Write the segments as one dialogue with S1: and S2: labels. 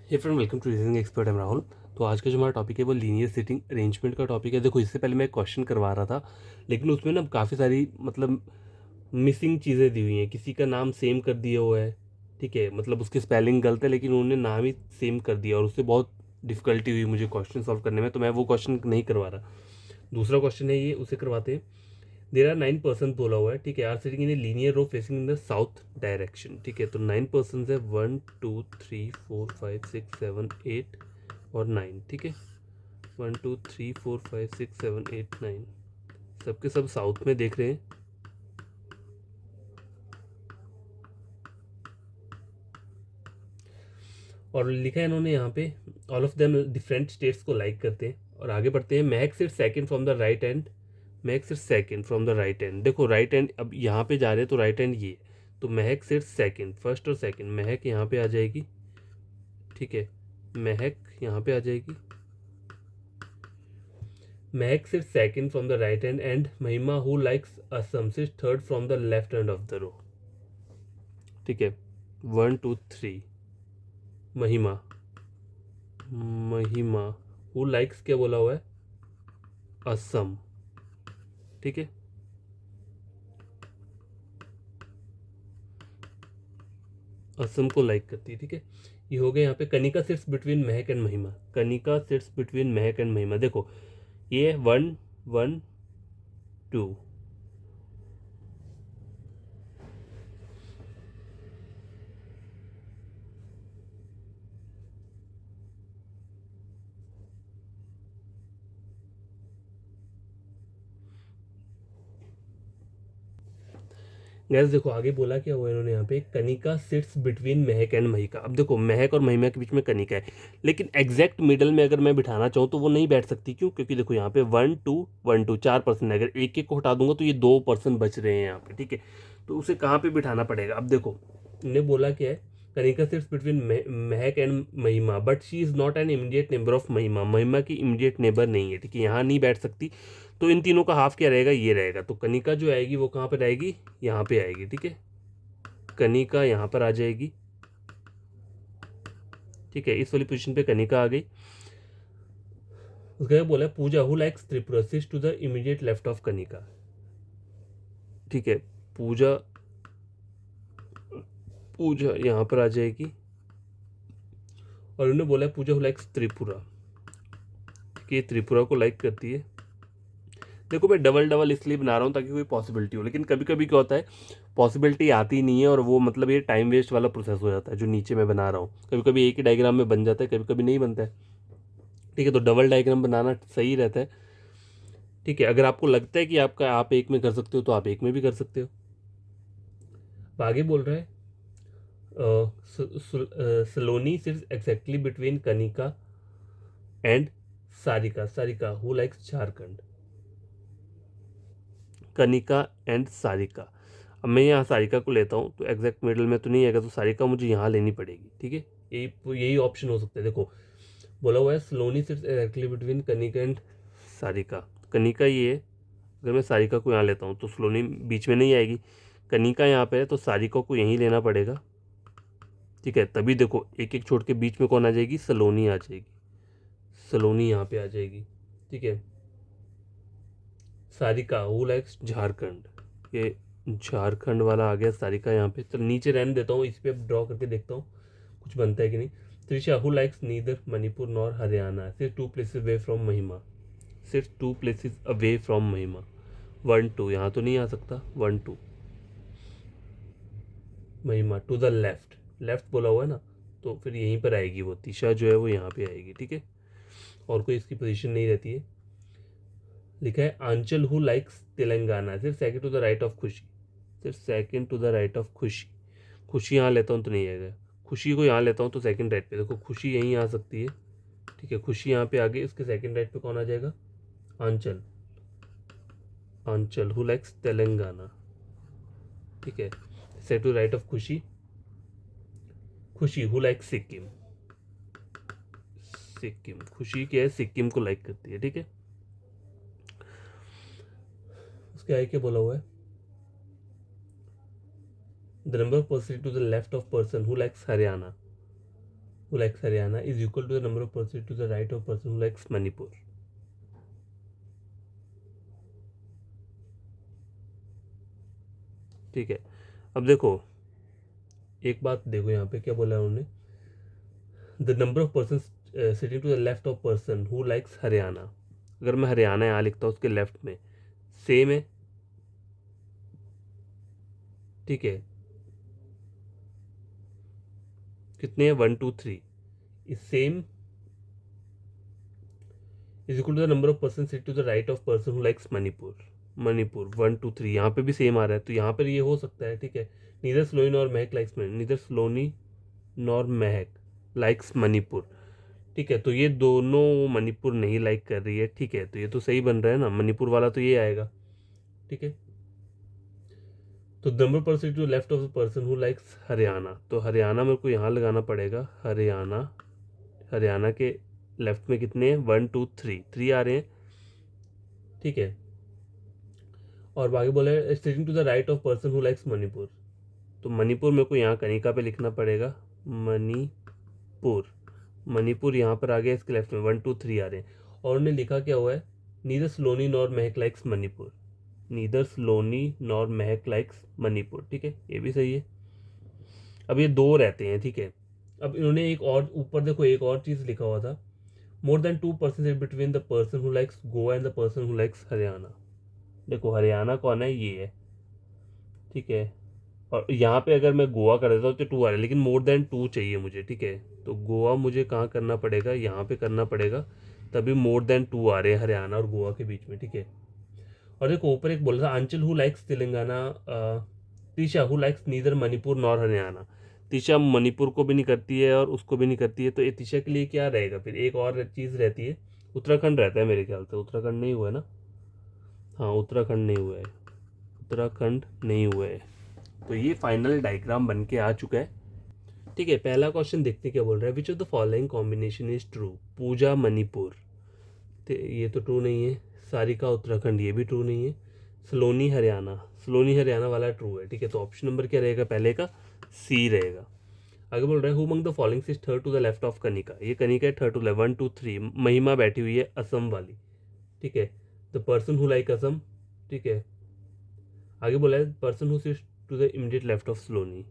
S1: Hey friend, welcome to reasoning expert. Am Rahul. तो आज का जो हमारा टॉपिक है वो लीनियर सीटिंग अरेंजमेंट का टॉपिक है। देखो, इससे पहले मैं एक क्वेश्चन करवा रहा था, लेकिन उसमें ना काफ़ी सारी मतलब मिसिंग चीज़ें दी हुई हैं। किसी का नाम सेम कर दिया हुआ है, ठीक है, मतलब उसकी स्पेलिंग गलत है लेकिन उन्होंने नाम ही सेम कर दिया और उससे बहुत डिफिकल्टी हुई मुझे क्वेश्चन सॉल्व करने में, तो मैं वो क्वेश्चन नहीं करवा रहा। दूसरा क्वेश्चन है ये, उसे करवाते हैं। देर आर 9 पर्सन बोला हुआ है, ठीक है, are sitting in a linear row facing in the south direction, ठीक है। तो 9 पर्सन है, 1 2 3 4 5 6 7 8 और 9, ठीक है। 1 2 3 4 5 6 7 8 9, सबके सब साउथ में देख रहे हैं। और लिखा है इन्होंने यहाँ पे, all of them different states को लाइक करते हैं। और आगे बढ़ते हैं। महक सिर्फ second from the right hand, महक सिर्फ second from the right hand. देखो राइट हैंड, अब यहाँ पे जा रहे हैं तो राइट हैंड ये, तो महक सिर्फ सेकंड, फर्स्ट और सेकंड, महक यहाँ पे आ जाएगी, ठीक है। महक यहाँ पे आ जाएगी। महक सिर्फ second from the right hand and Mahima who likes Assam सिर्फ third from the left hand of the row, ठीक है। 1 2 3 महिमा, महिमा हु लाइक्स क्या बोला हुआ है, असम, ठीक है। असम को लाइक करती है, ठीक है। ये हो गया यहाँ पे। Kanika sits between Mahak and महिमा, Kanika sits between Mahak and महिमा। देखो ये 1 1 2, गैस देखो आगे बोला क्या हुआ इन्होंने यहाँ पे, Kanika sits between Mahak and Mahika. अब देखो महक और महिमा के बीच में कनिका है, लेकिन एग्जैक्ट मिडल में अगर मैं बिठाना चाहूँ तो वो नहीं बैठ सकती। क्यों? क्योंकि देखो यहाँ पे 1 2 1 2 4 पर्सन है, अगर एक एक को हटा दूंगा तो ये 2 पर्सन बच रहे हैं यहाँ पे, ठीक है। तो उसे कहाँ पे बिठाना पड़ेगा? अब देखो इन्हें बोला क्या है, Kanika sits between Mahak and महिमा but she is not an immediate neighbour of Mahima, महिमा की इमीडिएट नेबर नहीं है, ठीक है, यहाँ नहीं बैठ सकती। तो इन तीनों का हाफ क्या रहेगा? ये रहेगा। तो कनिका जो आएगी वो कहाँ पर आएगी? यहाँ पे आएगी, ठीक है। कनिका यहाँ पर आ जाएगी, ठीक है, इस वाली पोजीशन पे कनिका आ गई। उसके बाद बोला Pooja who likes Tripura sits to the immediate left of Kanika, ठीक है। पूजा, पूजा यहाँ पर आ जाएगी और उन्होंने बोला पूजा हु लाइक्स त्रिपुरा, कि त्रिपुरा को लाइक करती है। देखो मैं डबल डबल इसलिए बना रहा हूँ ताकि कोई पॉसिबिलिटी हो, लेकिन कभी कभी क्या होता है पॉसिबिलिटी आती नहीं है और वो मतलब ये टाइम वेस्ट वाला प्रोसेस हो जाता है जो नीचे मैं बना रहा हूँ। कभी कभी एक ही डायग्राम में बन जाता है, कभी कभी नहीं बनता है, ठीक है। तो डबल डायग्राम बनाना सही रहता है, ठीक है। अगर आपको लगता है कि आप एक में कर सकते हो तो आप एक में भी कर सकते हो। अब आगे बोल रहा है सलोनी सिर्फ exactly between Kanika and Sarika, Sarika who likes Jharkhand, Kanika and Sarika. अब मैं यहाँ सारिका को लेता हूँ तो एग्जैक्ट मिडल में तो नहीं आएगा, तो सारिका मुझे यहाँ लेनी पड़ेगी, ठीक है। यही यही ऑप्शन हो सकता है। देखो बोला हुआ है Saloni sits exactly between Kanika and Sarika, Kanika ये है, अगर मैं सारिका को यहाँ लेता हूँ तो स्लोनी बीच में नहीं आएगी। कनिका यहाँ पे है तो सारिका को यहीं लेना पड़ेगा, ठीक है। तभी देखो एक एक छोड़ के बीच में कौन आ जाएगी? सलोनी आ जाएगी, सलोनी यहाँ पे आ जाएगी, ठीक है। सारिका हु लाइक्स झारखंड, ये झारखंड वाला आ गया सारिका यहाँ पे। चल नीचे रहने देता हूँ, इस पे ड्रॉ करके देखता हूँ कुछ बनता है कि नहीं। Trisha who likes neither Manipur nor Haryana सिर्फ 2 प्लेसेस अवे फ्रॉम महिमा, सिर्फ 2 प्लेसेस अवे फ्रॉम महिमा। 1 2 यहाँ तो नहीं आ सकता, 1 2 महिमा टू द लेफ्ट, लेफ्ट बोला हुआ है ना, तो फिर यहीं पर आएगी वो तिशा जो है वो यहाँ पे आएगी, ठीक है। और कोई इसकी पोजीशन नहीं रहती है। लिखा है आंचल हु लाइक्स तेलंगाना सिर्फ second to the right of Khushi, सिर्फ second to the right of Khushi. Khushi यहाँ लेता हूँ तो नहीं आएगा, खुशी को यहाँ लेता हूँ तो सेकंड राइट पे, देखो खुशी यहीं आ सकती है, ठीक है। खुशी यहाँ पे आ गई, उसके सेकंड राइट पे कौन आ जाएगा? आंचल, आंचल हु लाइक्स तेलंगाना, ठीक है। Set to right of Khushi, खुशी हु लाइक्स सिक्किम, सिक्किम, खुशी क्या है? सिक्किम को लाइक करती है, ठीक है। उसके आगे क्या बोला हुआ है? The number of person to the left of person who likes Haryana, who likes Haryana is equal to the number of person to the right of person who likes Manipur. ठीक है, अब देखो एक बात देखो यहाँ पे क्या बोला है उन्होंने, the number of person sitting to the left of person who likes Haryana. अगर मैं हरियाणा यहाँ लिखता हूँ उसके लेफ्ट में सेम है, ठीक है, कितने हैं 1 2 3, is same is equal to the number of person sit to the right of person who likes Manipur. Manipur 1 2 3 यहाँ पे भी सेम आ रहा है, तो यहाँ पर ये हो सकता है, ठीक है, नीदर स्लोनी नॉर महक लाइक्स नीदर स्लोनी नॉर महक लाइक्स मणिपुर। ठीक है, तो ये दोनों मणिपुर नहीं लाइक कर रही है, ठीक है, तो ये तो सही बन रहा है ना, मणिपुर वाला तो ये आएगा। ठीक है, तो number person to left of the person who likes Haryana, तो हरियाणा मेरे को यहाँ लगाना पड़ेगा, हरियाणा, हरियाणा के लेफ्ट में कितने हैं 1 2 3 3 आ रहे हैं। ठीक है, और बाकी बोला है stating to the right of person who likes Manipur, तो मणिपुर मेरे को यहाँ कनिका पे लिखना पड़ेगा, मणिपुर, मणिपुर यहाँ पर आ गया, इसके लेफ्ट में 1 2 3 आ रहे हैं, और उन्होंने लिखा क्या हुआ है, नीदर स्लोनी नॉर महक लाइक्स मणिपुर, नीदर स्लोनी नॉर महक लाइक्स मणिपुर। ठीक है, ये भी सही है। अब ये दो रहते हैं, ठीक है, अब इन्होंने एक और ऊपर देखो एक और चीज़ लिखा हुआ था, more than 2% between the person who likes Goa and the person who likes Haryana. देखो हरियाणा कौन है, ये है, ठीक है, और यहाँ पे अगर मैं गोवा कर देता हूँ तो 2 आ रहा है, लेकिन मोर देन 2 चाहिए मुझे। ठीक है, तो गोवा मुझे कहाँ करना पड़ेगा, यहाँ पे करना पड़ेगा, तभी मोर देन 2 आ रहे हैं हरियाणा और गोवा के बीच में। ठीक है, और देखो ऊपर एक बोला था अंचल who likes Telangana, Tisha who likes neither Manipur nor Haryana. Tisha Manipur को भी नहीं करती है और उसको भी नहीं करती है, तो ये तीशा के लिए क्या रहेगा, फिर एक और चीज़ रहती है, उत्तराखंड रहता है मेरे ख्याल से, उत्तराखंड नहीं हुआ है ना, हाँ उत्तराखंड नहीं हुआ है, उत्तराखंड नहीं हुआ है, तो ये फाइनल डायग्राम बन के आ चुका है। ठीक है, पहला क्वेश्चन देखते क्या बोल रहा है, which of the following combination is true, Pooja Manipur, तो ये तो ट्रू नहीं है, सारिका उत्तराखंड ये भी ट्रू नहीं है, सलोनी हरियाणा, सलोनी हरियाणा वाला ट्रू है। ठीक है, तो ऑप्शन नंबर क्या रहेगा, पहले का सी रहेगा। आगे बोल रहा है who among the following is third to the left of Kanika, ये कनिका है थर्ड टू लेफ्ट 1 2 3, महिमा बैठी हुई है असम वाली। ठीक है, the person who like Assam. ठीक है, आगे बोला है person who sits to the immediate left of Saloni,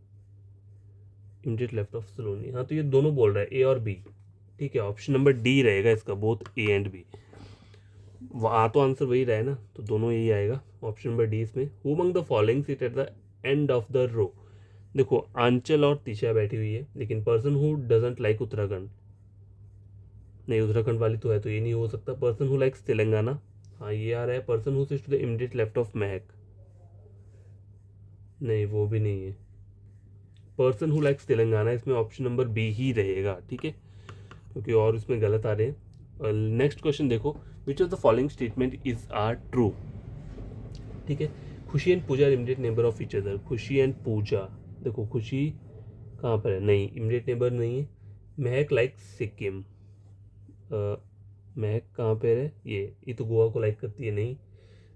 S1: immediate left of Saloni, हाँ तो ये दोनों बोल रहा है ए और बी। ठीक है, ऑप्शन नंबर डी रहेगा इसका, बोथ ए एंड बी, वहाँ तो आंसर वही रहा है ना, तो दोनों यही आएगा, ऑप्शन नंबर डी इसमें। Who among the following sit at the end of the row, देखो आंचल और तिशा बैठी हुई है, लेकिन person who doesn't like Uttarakhand, नहीं उत्तराखंड वाली तो है, तो ये नहीं हो सकता। पर्सन हु लाइक्स तेलंगाना, हाँ ये आ रहा है। Person who sits to the immediate left of Mahak, नहीं वो भी नहीं है। पर्सन हु लाइक्स तेलंगाना, इसमें ऑप्शन नंबर बी ही रहेगा। ठीक है, क्योंकि और इसमें गलत आ रहे हैं। नेक्स्ट क्वेश्चन देखो, which of the following statement is are true. ठीक है, Khushi and Pooja immediate neighbour of each other, Khushi and Pooja, देखो खुशी कहाँ पर है, नहीं इमीडिएट नेबर नहीं है। महक लाइक सिक्किम, महक कहाँ पे है, ये तो गोवा को लाइक करती है, नहीं।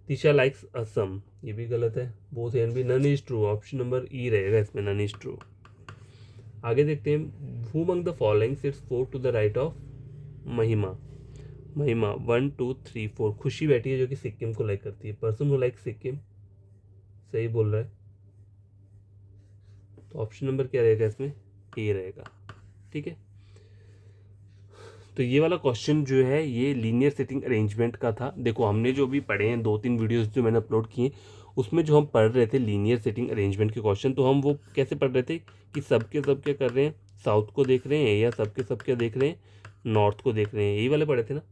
S1: तिशा लाइक्स असम, ये भी गलत है, both and B, none is true, option number E रहेगा इसमें, नन इज ट्रू। आगे देखते हैं, who among the following sits four to the right of Mahima, Mahima 1 2 3 4, खुशी बैठी है जो कि सिक्किम को लाइक करती है, पर्सन हु लाइक सिक्किम, सही बोल रहा है, तो ऑप्शन नंबर क्या रहेगा इसमें, ए रहेगा। ठीक है, तो ये वाला क्वेश्चन जो है ये लीनियर सेटिंग अरेंजमेंट का था। देखो हमने जो भी पढ़े हैं 2-3 वीडियोस जो मैंने अपलोड किए, उसमें जो हम पढ़ रहे थे लीनियर सेटिंग अरेंजमेंट के क्वेश्चन, तो हम वो कैसे पढ़ रहे थे कि सब के सब क्या कर रहे हैं, साउथ को देख रहे हैं, या सब के सब क्या देख रहे हैं, नॉर्थ को देख रहे हैं, यही वाले पढ़े थे ना।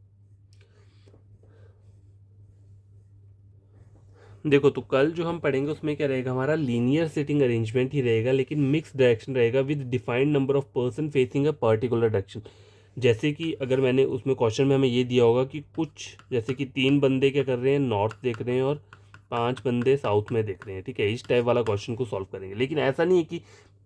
S1: देखो तो कल जो हम पढ़ेंगे उसमें क्या रहेगा, हमारा लीनियर सेटिंग अरेंजमेंट ही रहेगा, लेकिन मिक्स डायरेक्शन रहेगा with defined number of person facing a particular direction. जैसे कि अगर मैंने उसमें क्वेश्चन में हमें ये दिया होगा कि कुछ जैसे कि 3 बंदे क्या कर रहे हैं, नॉर्थ देख रहे हैं, और 5 बंदे साउथ में देख रहे हैं। ठीक है, इस टाइप वाला क्वेश्चन को सॉल्व करेंगे, लेकिन ऐसा नहीं है कि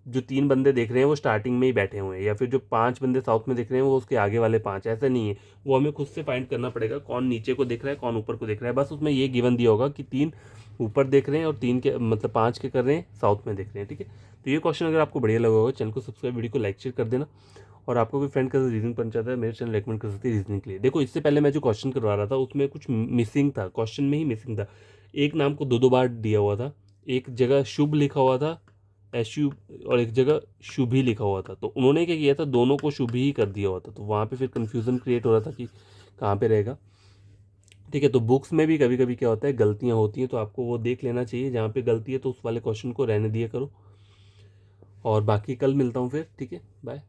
S1: जो 3 बंदे देख रहे हैं वो स्टार्टिंग में ही बैठे हुए हैं, या फिर जो 5 बंदे साउथ में देख रहे हैं वो उसके आगे वाले 5, ऐसा नहीं है। वो हमें खुद से फाइंड करना पड़ेगा कौन नीचे को देख रहा है कौन ऊपर को देख रहा है। बस उसमें ये गिवन दिया होगा कि 3 ऊपर देख रहे हैं और 3 के मतलब 5 के कर रहे हैं साउथ में देख रहे हैं, ठीक है। तो ये क्वेश्चन अगर आपको बढ़िया लगा होगा, चैनल को सब्सक्राइब, वीडियो को लाइक शेयर कर देना। और आपको कोई फ्रेंड का रीजनिंग पढ़ना चाहता है, मेरे चैनल रेकमेंड कर सकते हैं रीजनिंग के लिए। देखो इससे पहले मैं जो क्वेश्चन करवा रहा था उसमें कुछ मिसिंग था, क्वेश्चन में ही मिसिंग था। एक नाम को 2 बार दिया हुआ था, एक जगह शुभ लिखा हुआ था अशुभ, और एक जगह शुभ ही लिखा हुआ था। तो उन्होंने क्या किया था, दोनों को शुभ ही कर दिया हुआ था, तो वहाँ पे फिर कन्फ्यूज़न क्रिएट हो रहा था कि कहाँ पे रहेगा, ठीक है। तो बुक्स में भी कभी कभी क्या होता है, गलतियाँ होती हैं, तो आपको वो देख लेना चाहिए, जहाँ पे गलती है तो उस वाले क्वेश्चन को रहने दिया करो। और बाकी कल मिलता हूँ फिर, ठीक है, बाय।